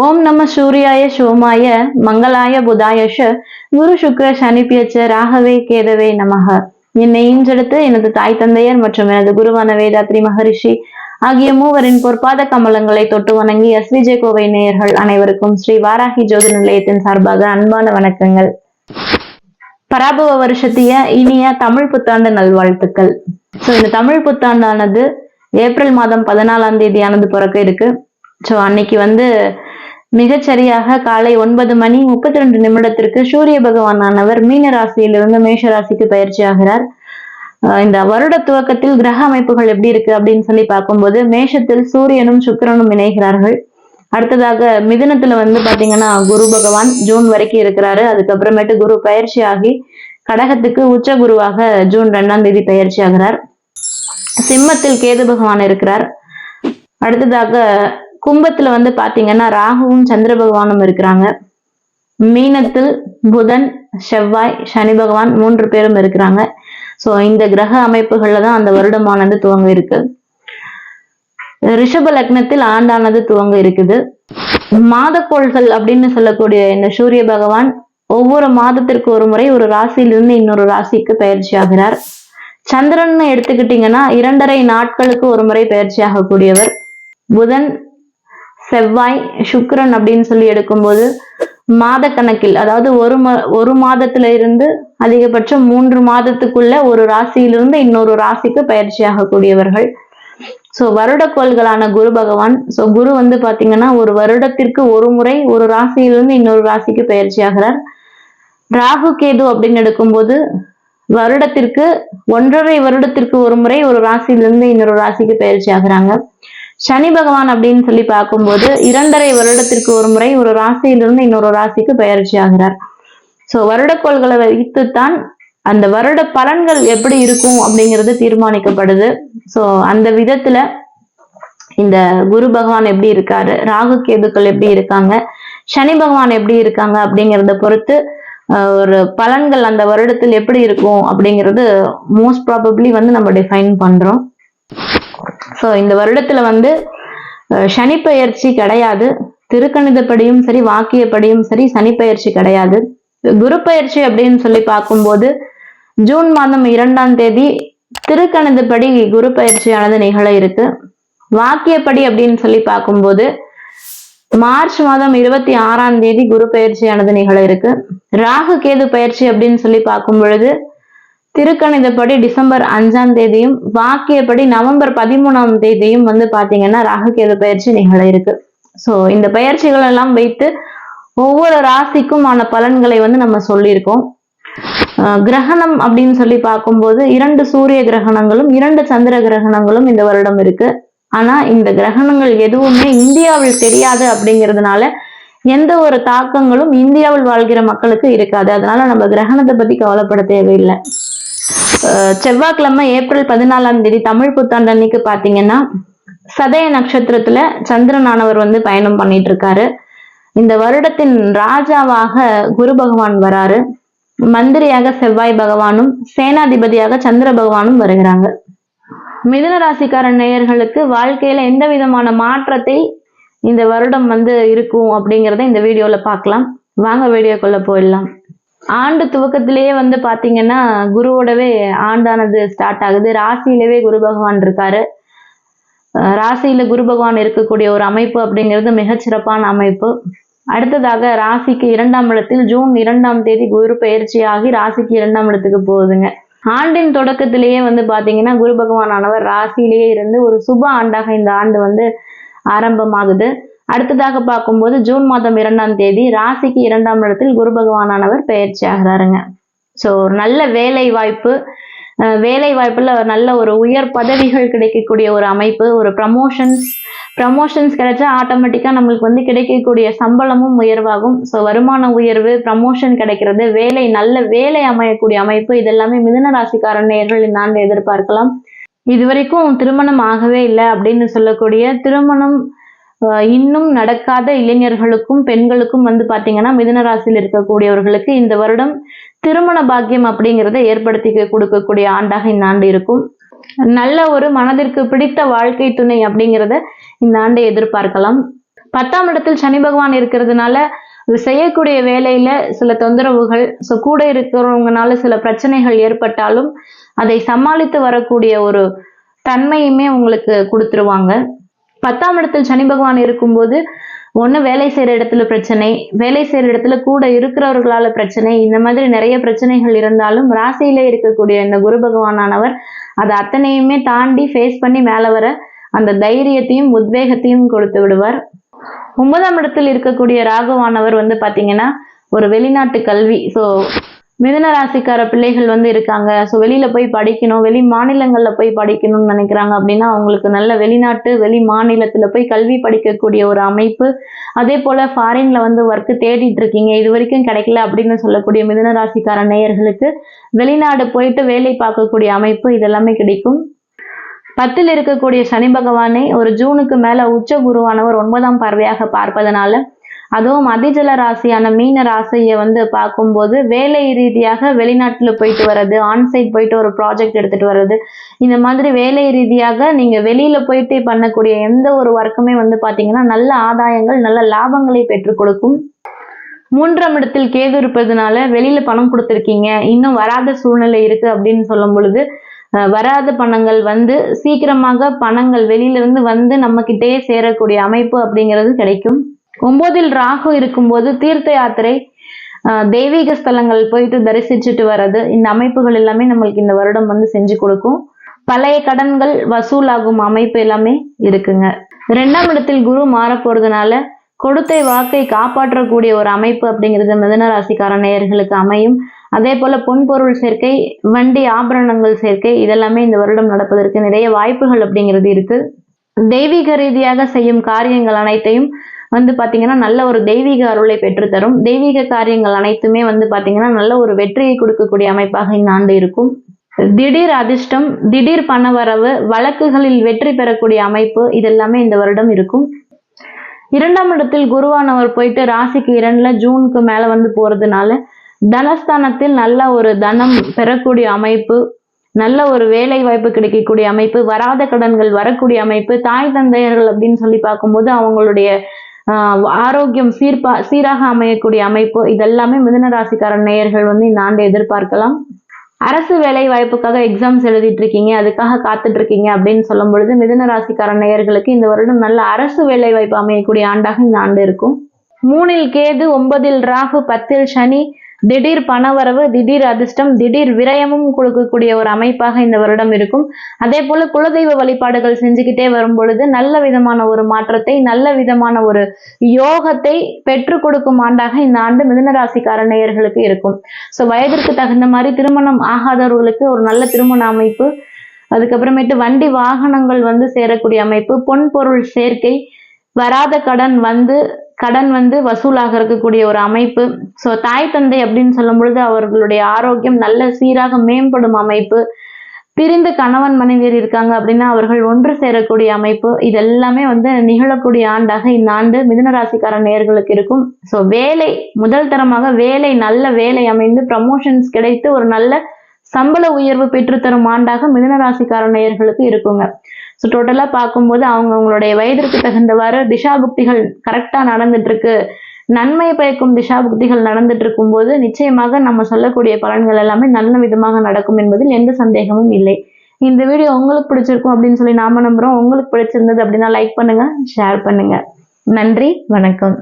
ஓம் நம சூர்யாய சோமாய மங்களாய புதாயஷ குரு சுக்ர சனிப்பியச்ச ராகவே கேதவே நமக. என்னை ஈன்றெடுத்து எனது தாய் தந்தையர் மற்றும் எனது குருவான வேதாத்ரி மகரிஷி ஆகிய மூவரின் பொற்பாத கமலங்களை தொட்டு வணங்கி எஸ்விஜே கோவை நேயர்கள் அனைவருக்கும் ஸ்ரீ வாராகி ஜோதி நிலையத்தின் சார்பாக அன்பான வணக்கங்கள். பராபவ வருஷத்திய இனிய தமிழ் புத்தாண்டு நல்வாழ்த்துக்கள். இந்த தமிழ் புத்தாண்டானது ஏப்ரல் மாதம் 14ஆம் தேதியானது பிறக்க இருக்கு. அன்னைக்கு மிகச்சரியாக காலை 9:32 சூரிய பகவானானவர் மீன ராசியிலிருந்து மேஷ ராசிக்கு பயிற்சி ஆகிறார். இந்த வருட துவக்கத்தில் கிரக அமைப்புகள் எப்படி இருக்கு அப்படின்னு சொல்லி பார்க்கும்போது, மேஷத்தில் சூரியனும் சுக்கிரனும் இணைகிறார்கள். அடுத்ததாக மிதுனத்துல பாத்தீங்கன்னா குரு பகவான் ஜூன் வரைக்கும் இருக்கிறாரு. அதுக்கப்புறமேட்டு குரு பயிற்சி ஆகி கடகத்துக்கு உச்ச குருவாக ஜூன் 2ஆம் தேதி பயிற்சி ஆகிறார். சிம்மத்தில் கேது பகவான் இருக்கிறார். அடுத்ததாக கும்பத்துல பாத்தீங்கன்னா ராகுவும் சந்திர பகவானும் இருக்கிறாங்க. மீனத்தில் புதன், செவ்வாய், சனி பகவான் 3 பேரும் இருக்கிறாங்க. இந்த கிரக அமைப்புகள்ல தான் அந்த வருடமானது துவங்க இருக்கு. ரிஷப லக்னத்தில் ஆண்டானது துவங்க இருக்குது. மாதக்கோள்கள் அப்படின்னு சொல்லக்கூடிய இந்த சூரிய பகவான் ஒவ்வொரு மாதத்திற்கு ஒரு முறை ஒரு ராசியிலிருந்து இன்னொரு ராசிக்கு பயிற்சி ஆகிறார். சந்திரன் எடுத்துக்கிட்டீங்கன்னா 2.5 நாட்களுக்கு ஒரு முறை பயிற்சி ஆகக்கூடியவர். புதன், செவ்வாய், சுக்கிரன் அப்படின்னு சொல்லி எடுக்கும்போது மாத கணக்கில், அதாவது ஒரு மாதத்துல இருந்து அதிகபட்சம் 3 மாதத்துக்குள்ள ஒரு ராசியிலிருந்து இன்னொரு ராசிக்கு பயிற்சி ஆகக்கூடியவர்கள். வருடக்கோள்களான குரு பகவான், குரு பாத்தீங்கன்னா ஒரு வருடத்திற்கு ஒரு முறை ஒரு ராசியிலிருந்து இன்னொரு ராசிக்கு பயிற்சி ஆகிறார். ராகு கேது அப்படின்னு எடுக்கும்போது வருடத்திற்கு 1.5 வருடத்திற்கு ஒரு முறை ஒரு ராசியிலிருந்து இன்னொரு ராசிக்கு பயிற்சி ஆகுறாங்க. சனி பகவான் அப்படின்னு சொல்லி பார்க்கும்போது 2.5 வருடத்திற்கு ஒரு முறை ஒரு ராசியிலிருந்து இன்னொரு ராசிக்கு பயிற்சி ஆகிறார். வருடக்கோள்களை வைத்துத்தான் அந்த வருட பலன்கள் எப்படி இருக்கும் அப்படிங்கிறது தீர்மானிக்கப்படுது. அந்த விதத்துல இந்த குரு பகவான் எப்படி இருக்காரு, ராகு கேதுக்கள் எப்படி இருக்காங்க, சனி பகவான் எப்படி இருக்காங்க அப்படிங்கிறத பொறுத்து ஒரு பலன்கள் அந்த வருடத்தில் எப்படி இருக்கும் அப்படிங்கிறது மோஸ்ட் ப்ராபப்ளி நம்ம டிஃபைன் பண்றோம். இந்த வருடத்துல சனி பயிற்சி கிடையாது. திருக்கணிதப்படியும் சரி, வாக்கியப்படியும் சரி சனி பயிற்சி கிடையாது. குரு பயிற்சி அப்படின்னு சொல்லி பார்க்கும்போது ஜூன் மாதம் 2ஆம் தேதி திருக்கணிதப்படி குரு பயிற்சியானது நிகழ இருக்கு. வாக்கியப்படி அப்படின்னு சொல்லி பார்க்கும்போது மார்ச் மாதம் 26ஆம் தேதி குரு பயிற்சியானது நிகழ இருக்கு. ராகு கேது பயிற்சி அப்படின்னு சொல்லி பார்க்கும் பொழுது திருக்கணிதப்படி டிசம்பர் 5ஆம் தேதியும் வாக்கியப்படி நவம்பர் 13ஆம் தேதியும் பாத்தீங்கன்னா ராகு கேது பயிற்சி நிகழ இருக்கு. இந்த பயிற்சிகள் எல்லாம் வைத்து ஒவ்வொரு ராசிக்கும் ஆன பலன்களை நம்ம சொல்லியிருக்கோம். கிரகணம் அப்படின்னு சொல்லி பார்க்கும்போது 2 சூரிய கிரகணங்களும் 2 சந்திர கிரகணங்களும் இந்த வருடம் இருக்கு. ஆனா இந்த கிரகணங்கள் எதுவுமே இந்தியாவில் தெரியாது அப்படிங்கிறதுனால எந்த ஒரு தாக்கங்களும் இந்தியாவில் வாழ்கிற மக்களுக்கு இருக்காது. அதனால நம்ம கிரகணத்தை பத்தி கவலைப்பட தேவையில்லை. செவ்வாய்க்கிழமை ஏப்ரல் 14ஆம் தேதி தமிழ் புத்தாண்டு அன்னைக்கு பாத்தீங்கன்னா சதய நட்சத்திரத்துல சந்திரனானவர் பயணம் பண்ணிட்டு இருக்காரு. இந்த வருடத்தின் ராஜாவாக குரு பகவான் வராரு. மந்திரியாக செவ்வாய் பகவானும் சேனாதிபதியாக சந்திர பகவானும் வருகிறாங்க. மிதுன ராசிக்கார நேயர்களுக்கு வாழ்க்கையில எந்த விதமான மாற்றத்தை இந்த வருடம் இருக்கும் அப்படிங்கிறத இந்த வீடியோல பார்க்கலாம். வாங்க வீடியோக்குள்ள போயிடலாம். ஆண்டு துவக்கத்திலேயே பாத்தீங்கன்னா குருவோடவே ஆண்டானது ஸ்டார்ட் ஆகுது. ராசியிலவே குரு பகவான் இருக்காரு. ராசியில குரு பகவான் இருக்கக்கூடிய ஒரு அமைப்பு அப்படிங்கிறது மிகச்சிறப்பான அமைப்பு. அடுத்ததாக ராசிக்கு 2ஆம் இடத்தில் ஜூன் 2ஆம் தேதி குரு பயிற்சி ஆகி ராசிக்கு 2ஆம் இடத்துக்கு போகுதுங்க. ஆண்டின் தொடக்கத்திலேயே பாத்தீங்கன்னா குரு பகவான் ஆனவர் ராசியிலேயே இருந்து ஒரு சுப ஆண்டாக இந்த ஆண்டு ஆரம்பமாகுது. அடுத்ததாக பார்க்கும்போது ஜூன் மாதம் 2ஆம் தேதி ராசிக்கு 2ஆம் இடத்தில் குரு பகவானானவர் பயிற்சி ஆகிறாருங்க. ஒரு நல்ல வேலை வாய்ப்புல நல்ல ஒரு உயர் பதவிகள் கிடைக்கக்கூடிய ஒரு அமைப்பு, ஒரு ப்ரமோஷன்ஸ் கிடைச்சா ஆட்டோமேட்டிக்கா நம்மளுக்கு கிடைக்கக்கூடிய சம்பளமும் உயர்வாகும். வருமான உயர்வு, ப்ரமோஷன் கிடைக்கிறது, நல்ல வேலை அமையக்கூடிய அமைப்பு, இதெல்லாமே மிதுன ராசிக்கார நேயர்கள் இந்த ஆண்டு எதிர்பார்க்கலாம். இதுவரைக்கும் திருமணம் ஆகவே இல்லை அப்படின்னு சொல்லக்கூடிய, திருமணம் இன்னும் நடக்காத இளைஞர்களுக்கும் பெண்களுக்கும் பாத்தீங்கன்னா மிதுன ராசியில் இருக்கக்கூடியவர்களுக்கு இந்த வருடம் திருமண பாக்கியம் அப்படிங்கிறத ஏற்படுத்தி கொடுக்கக்கூடிய ஆண்டாக இந்த ஆண்டு இருக்கும். நல்ல ஒரு மனதிற்கு பிடித்த வாழ்க்கை துணை அப்படிங்கிறத இந்த ஆண்டை எதிர்பார்க்கலாம். 10ஆம் இடத்தில் சனி பகவான் இருக்கிறதுனால செய்யக்கூடிய வேலையில சில தொந்தரவுகள், கூட இருக்கிறவங்கனால சில பிரச்சனைகள் ஏற்பட்டாலும் அதை சமாளித்து வரக்கூடிய ஒரு தன்மையுமே உங்களுக்கு கொடுத்துருவாங்க. 10ஆம் இடத்தில் சனி பகவான் இருக்கும்போது ஒண்ணு வேலை செய்யற இடத்துல பிரச்சனை, வேலை செய்யற இடத்துல கூட இருக்கிறவர்களால பிரச்சனை, இந்த மாதிரி நிறைய பிரச்சனைகள் இருந்தாலும் ராசியிலே இருக்கக்கூடிய இந்த குரு பகவானானவர் அதை அத்தனையுமே தாண்டி ஃபேஸ் பண்ணி மேல வர அந்த தைரியத்தையும் உத்வேகத்தையும் கொடுத்து விடுவார். 9ஆம் இடத்தில் இருக்கக்கூடிய ராகுவானவர் பாத்தீங்கன்னா ஒரு வெளிநாட்டு கல்வி. மிதுன ராசிக்கார பிள்ளைகள் இருக்காங்க. வெளியில போய் படிக்கணும், வெளி மாநிலங்கள்ல போய் படிக்கணும்னு நினைக்கிறாங்க அப்படின்னா அவங்களுக்கு நல்ல வெளிநாட்டு வெளி மாநிலத்துல போய் கல்வி படிக்கக்கூடிய ஒரு அமைப்பு. அதே போல ஃபாரின்ல ஒர்க் தேடிட்டு இருக்கீங்க, இது வரைக்கும் கிடைக்கல அப்படின்னு சொல்லக்கூடிய மிதுன ராசிக்கார நேயர்களுக்கு வெளிநாடு போயிட்டு வேலை பார்க்கக்கூடிய அமைப்பு இதெல்லாமே கிடைக்கும். 10ல் இருக்கக்கூடிய சனி பகவானை ஒரு ஜூனுக்கு மேல உச்ச குருவானவர் 9ஆம் பார்வையாக பார்ப்பதனால, அதுவும் அதிஜல ராசியான மீன ராசியை பார்க்கும்போது வேலை ரீதியாக வெளிநாட்டுல போயிட்டு வர்றது, ஆன்சைட் போயிட்டு ஒரு ப்ராஜெக்ட் எடுத்துட்டு வர்றது, இந்த மாதிரி வேலை ரீதியாக நீங்க வெளியில போயிட்டு பண்ணக்கூடிய எந்த ஒரு ஒர்க்குமே பாத்தீங்கன்னா நல்ல ஆதாயங்கள் நல்ல லாபங்களை பெற்றுக் கொடுக்கும். 3ஆம் இடத்தில் கேது இருப்பதனால வெளியில பணம் கொடுத்துருக்கீங்க, இன்னும் வராத சூழ்நிலை இருக்கு அப்படின்னு சொல்லும் பொழுது வராத பணங்கள் சீக்கிரமாக பணங்கள் வெளியிலிருந்து நம்ம கிட்டேயே சேரக்கூடிய அமைப்பு அப்படிங்கிறது கிடைக்கும். 9ல் ராகு இருக்கும்போது தீர்த்த யாத்திரை, தெய்வீக ஸ்தலங்கள் போயிட்டு தரிசிச்சுட்டு வர்றது, இந்த அமைப்புகள் எல்லாமே நம்மளுக்கு இந்த வருடம் செஞ்சு கொடுக்கும். பழைய கடன்கள் வசூலாகும் அமைப்பு எல்லாமே இருக்குங்க. 2ஆம் இடத்தில் குரு மாற போறதுனால கொடுத்த வாக்கை காப்பாற்றக்கூடிய ஒரு அமைப்பு அப்படிங்கிறது மிதுன ராசிக்கார நேயர்களுக்கு அமையும். அதே போல பொன்பொருள் சேர்க்கை, வண்டி ஆபரணங்கள் சேர்க்கை இதெல்லாமே இந்த வருடம் நடப்பதற்கு நிறைய வாய்ப்புகள் அப்படிங்கிறது இருக்கு. தெய்வீக ரீதியாக செய்யும் காரியங்கள் அனைத்தையும் பாத்தீங்கன்னா நல்ல ஒரு தெய்வீக அருளை பெற்றுத்தரும். தெய்வீக காரியங்கள் அனைத்துமே பாத்தீங்கன்னா நல்ல ஒரு வெற்றியை கொடுக்கக்கூடிய அமைப்பாக இந்த ஆண்டு இருக்கும். திடீர் அதிர்ஷ்டம், திடீர் பணவரவு, வழக்குகளில் வெற்றி பெறக்கூடிய அமைப்பு இதெல்லாமே இந்த வருடம் இருக்கும். 2ஆம் இடத்தில் குருவானவர் போயிட்டு ராசிக்கு 2ல ஜூனுக்கு மேல போறதுனால தனஸ்தானத்தில் நல்ல ஒரு தனம் பெறக்கூடிய அமைப்பு, நல்ல ஒரு வேலை வாய்ப்பு கிடைக்கக்கூடிய அமைப்பு, வராத கடன்கள் வரக்கூடிய அமைப்பு, தாய் தந்தையர்கள் அப்படின்னு சொல்லி பார்க்கும்போது அவங்களுடைய ஆரோக்கியம் சீராக அமையக்கூடிய அமைப்பு இதெல்லாமே மிதுன ராசிக்கார நேயர்கள் இந்த ஆண்டு எதிர்பார்க்கலாம். அரசு வேலை வாய்ப்புக்காக எக்ஸாம்ஸ் எழுதிட்டு இருக்கீங்க, அதுக்காக காத்துட்டு இருக்கீங்க அப்படின்னு சொல்லும் பொழுது மிதுன ராசிக்கார நேயர்களுக்கு இந்த வருடம் நல்ல அரசு வேலை வாய்ப்பு அமையக்கூடிய ஆண்டாக இந்த ஆண்டு இருக்கும். 3ல் கேது, 9ல் ராகு, 10ல் சனி, திடீர் பணவரவு, திடீர் அதிர்ஷ்டம், திடீர் விரயமும் கொடுக்கக்கூடிய ஒரு அமைப்பாக இந்த வருடம் இருக்கும். அதே போல குலதெய்வ வழிபாடுகள் செஞ்சுக்கிட்டே வரும் பொழுது நல்ல விதமான ஒரு மாற்றத்தை, நல்ல விதமான ஒரு யோகத்தை பெற்றுக் கொடுக்கும் ஆண்டாக இந்த ஆண்டு மிதுன ராசிக்கார நேயர்களுக்கு இருக்கும். வயதிற்கு தகுந்த மாதிரி திருமணம் ஆகாதவர்களுக்கு ஒரு நல்ல திருமண அமைப்பு, அதுக்கப்புறமேட்டு வண்டி வாகனங்கள் சேரக்கூடிய அமைப்பு, பொன் பொருள் சேர்க்கை, வராத கடன் வசூலாக இருக்கக்கூடிய ஒரு அமைப்பு. தாய் தந்தை அப்படின்னு சொல்லும் பொழுது அவர்களுடைய ஆரோக்கியம் நல்ல சீராக மேம்படும் அமைப்பு. பிரிந்த கணவன் மனைவியர் இருக்காங்க அப்படின்னா அவர்கள் ஒன்று சேரக்கூடிய அமைப்பு இதெல்லாமே நிகழக்கூடிய ஆண்டாக இந்த ஆண்டு மிதுன ராசிக்கார நேயர்களுக்கு இருக்கும். வேலை முதல் தரமாக வேலை நல்ல வேலை அமைந்து ப்ரமோஷன்ஸ் கிடைத்து ஒரு நல்ல சம்பள உயர்வு பெற்றுத்தரும் ஆண்டாக மிதுன ராசிக்கார நேயர்களுக்கு இருக்குங்க. டோட்டலா பார்க்கும்போது அவங்களுடைய வயதிற்கு தகுந்தவாறு திசாபுக்திகள் கரெக்டா நடந்துட்டு இருக்கு, நன்மை பயக்கும் திசாபுக்திகள் நடந்துட்டு இருக்கும் போது நிச்சயமாக நம்ம சொல்லக்கூடிய பலன்கள் எல்லாமே நல்ல விதமாக நடக்கும் என்பதில் எந்த சந்தேகமும் இல்லை. இந்த வீடியோ உங்களுக்கு பிடிச்சிருக்கும் அப்படின்னு சொல்லி நாம நம்புறோம். உங்களுக்கு பிடிச்சிருந்தது அப்படின்னா லைக் பண்ணுங்க, ஷேர் பண்ணுங்க. நன்றி, வணக்கம்.